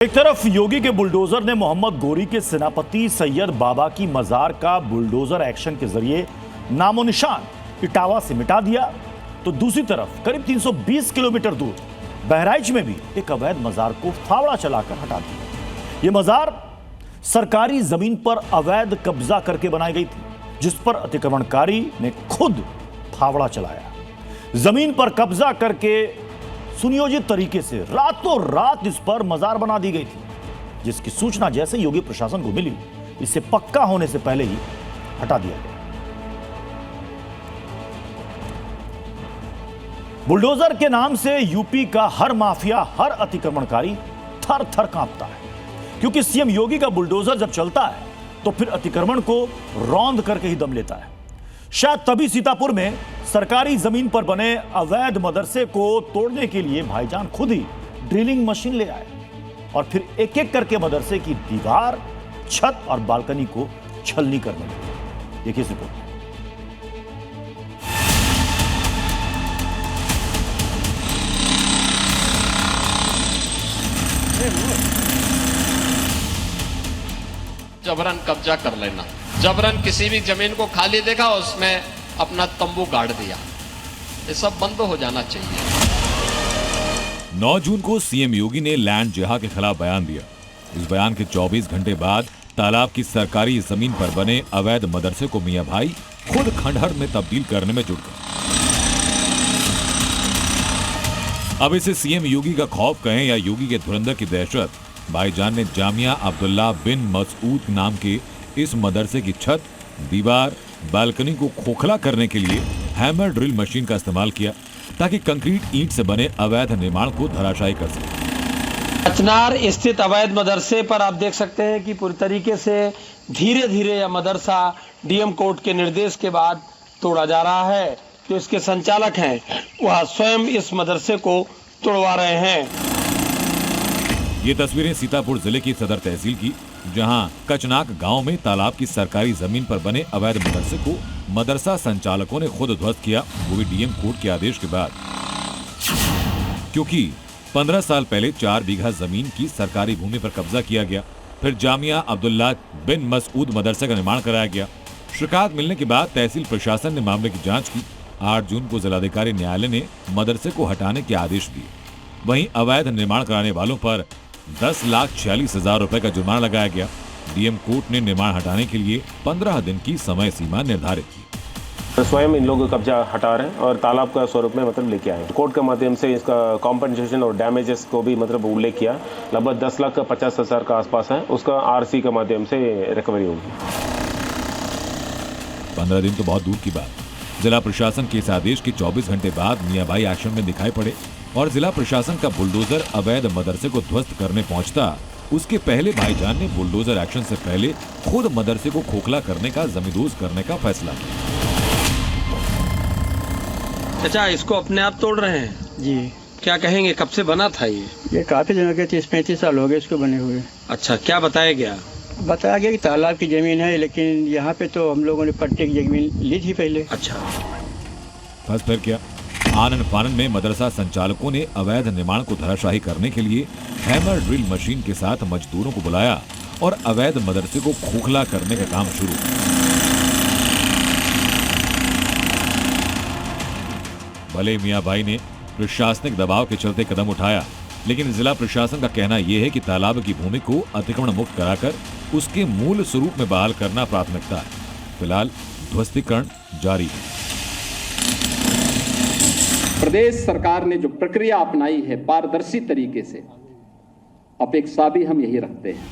एक तरफ योगी के बुलडोजर ने मोहम्मद गोरी के सेनापति सैयद बाबा की मजार का बुलडोजर एक्शन के जरिए नामो निशान इटावा से मिटा दिया, तो दूसरी तरफ करीब 320 किलोमीटर दूर बहराइच में भी एक अवैध मजार को फावड़ा चलाकर हटा दिया। यह मजार सरकारी जमीन पर अवैध कब्जा करके बनाई गई थी, जिस पर अतिक्रमणकारी ने खुद फावड़ा चलाया। जमीन पर कब्जा करके सुनियोजित तरीके से रातों रात इस पर मजार बना दी गई थी, जिसकी सूचना जैसे योगी प्रशासन को मिली, इसे पक्का होने से पहले ही हटा दिया गया। बुलडोजर के नाम से यूपी का हर माफिया, हर अतिक्रमणकारी थर थर कांपता है, क्योंकि सीएम योगी का बुलडोजर जब चलता है तो फिर अतिक्रमण को रौंद करके ही दम लेता है। शायद तभी सीतापुर में सरकारी जमीन पर बने अवैध मदरसे को तोड़ने के लिए भाईजान खुद ही ड्रिलिंग मशीन ले आए और फिर एक एक करके मदरसे की दीवार, छत और बालकनी को छलनी करने लगे। देखिए इस रिपोर्ट। जबरन कब्जा कर लेना, जबरन किसी भी जमीन को खाली देखा उसमें अपना तंबू गाड़ दिया, ये सब बंद हो जाना चाहिए। 9 जून को सीएम योगी ने लैंड जिहाद के खिलाफ बयान दिया। इस बयान के 24 घंटे बाद तालाब की सरकारी जमीन पर बने अवैध मदरसे को मियां भाई खुद खंडहर में तब्दील करने में जुट गए। अब इसे सीएम योगी का खौफ कहें या योगी के धुरंधर की दहशत, भाईजान ने जामिया अब्दुल्ला बिन मसऊद नाम के इस मदरसे की छत, दीवार, बालकनी को खोखला करने के लिए हैमर ड्रिल मशीन का इस्तेमाल किया, ताकि कंक्रीट ईंट से बने अवैध निर्माण को धराशायी कर सके। कचनार स्थित अवैध मदरसे पर आप देख सकते हैं कि पूरी तरीके से धीरे धीरे यह मदरसा डीएम कोर्ट के निर्देश के बाद तोड़ा जा रहा है। जो इसके संचालक हैं वह स्वयं इस मदरसे को तोड़वा रहे हैं। ये तस्वीरें सीतापुर जिले की सदर तहसील की, जहां कचनाक गांव में तालाब की सरकारी जमीन पर बने अवैध मदरसे को मदरसा संचालकों ने खुद ध्वस्त किया, वो भी डीएम कोर्ट के आदेश के बाद। क्योंकि 15 साल पहले 4 बीघा जमीन की सरकारी भूमि पर कब्जा किया गया, फिर जामिया अब्दुल्ला बिन मसऊद मदरसे का निर्माण कराया गया। शिकायत मिलने के बाद तहसील प्रशासन ने मामले की जाँच की। 8 जून को जिलाधिकारी न्यायालय ने मदरसे को हटाने के आदेश दिए। वहीं अवैध निर्माण कराने वालों पर 10,46,000 रुपए का जुर्माना लगाया गया। डीएम कोर्ट ने निर्माण हटाने के लिए 15 दिन की समय सीमा निर्धारित की। स्वयं इन लोगों को कब्जा हटा रहे हैं और तालाब का स्वरूप में लेके आए। कोर्ट के माध्यम से इसका कॉम्पनसेशन और डैमेजेस को भी उल्लेख किया। लगभग 10,50,000 का आसपास है, उसका आरसी के माध्यम से रिकवरी होगी। 15 दिन तो बहुत दूर की बात। जिला प्रशासन के इस आदेश के 24 घंटे बाद मियां भाई एक्शन में दिखाई पड़े और जिला प्रशासन का बुलडोजर अवैध मदरसे को ध्वस्त करने पहुंचता। उसके पहले भाईजान ने बुलडोजर एक्शन से पहले खुद मदरसे को खोखला करने का, जमींदोज करने का फैसला किया। चाचा, इसको अपने आप तोड़ रहे हैं जी? क्या कहेंगे, कब से बना था ये काफी दिनों के 30-35 साल हो गए इसको बने हुए। अच्छा, क्या बताया गया? बताया गया कि तालाब की जमीन है, लेकिन यहाँ पे तो हम लोगों ने पट्टे की जमीन ली थी पहले। अच्छा, बस फिर क्या, आनन फानन में मदरसा संचालकों ने अवैध निर्माण को धराशायी करने के लिए हैमर ड्रिल मशीन के साथ मजदूरों को बुलाया और अवैध मदरसे को खोखला करने का काम शुरू। भले मियां भाई ने प्रशासनिक दबाव के चलते कदम उठाया, लेकिन जिला प्रशासन का कहना यह है कि तालाब की भूमि को अतिक्रमण मुक्त कराकर उसके मूल स्वरूप में बहाल करना प्राथमिकता है। फिलहाल ध्वस्तीकरण जारी है। प्रदेश सरकार ने जो प्रक्रिया अपनाई है पारदर्शी तरीके से, अपेक्षा भी हम यही रखते हैं।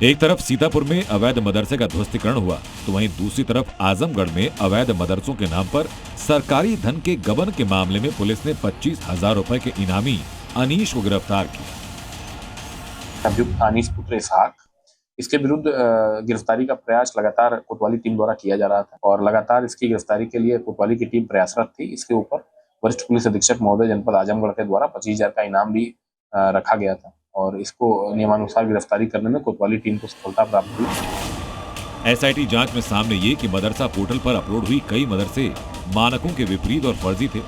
एक तरफ सीतापुर में अवैध मदरसे का ध्वस्तीकरण हुआ, तो वहीं दूसरी तरफ आजमगढ़ में अवैध मदरसों के नाम पर सरकारी धन के गबन के मामले में पुलिस ने 25,000 रुपए के इनामी अनीश को गिरफ्तार किया। अभियुक्त अनीश पुत्र इसहाक, इसके विरुद्ध गिरफ्तारी का प्रयास लगातार कोतवाली टीम द्वारा किया जा रहा था और लगातार इसकी गिरफ्तारी के लिए कोतवाली की टीम प्रयासरत थी। इसके ऊपर वरिष्ठ पुलिस अधीक्षक महोदय जनपद आजमगढ़ के द्वारा 25,000 का इनाम भी रखा गया था और इसको नियमानुसार गिरफ्तारी करने में कोतवाली टीम को सफलता प्राप्त हुई। एसआईटी जांच में सामने ये कि मदरसा पोर्टल पर अपलोड हुई कई मदरसे मानकों के विपरीत और फर्जी थे।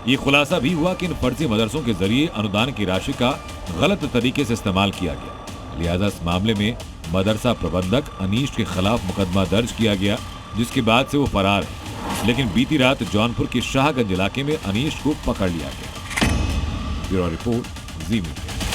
ये खुलासा भी हुआ कि इन फर्जी मदरसों के जरिए अनुदान की राशि का गलत तरीके से इस्तेमाल किया गया। लिहाजा इस मामले में मदरसा प्रबंधक अनीश के खिलाफ मुकदमा दर्ज किया गया, जिसके बाद से वो फरार है। लेकिन बीती रात जौनपुर के शाहगंज इलाके में अनीश को पकड़ लिया गया। ब्यूरो रिपोर्ट, जी मीडिया।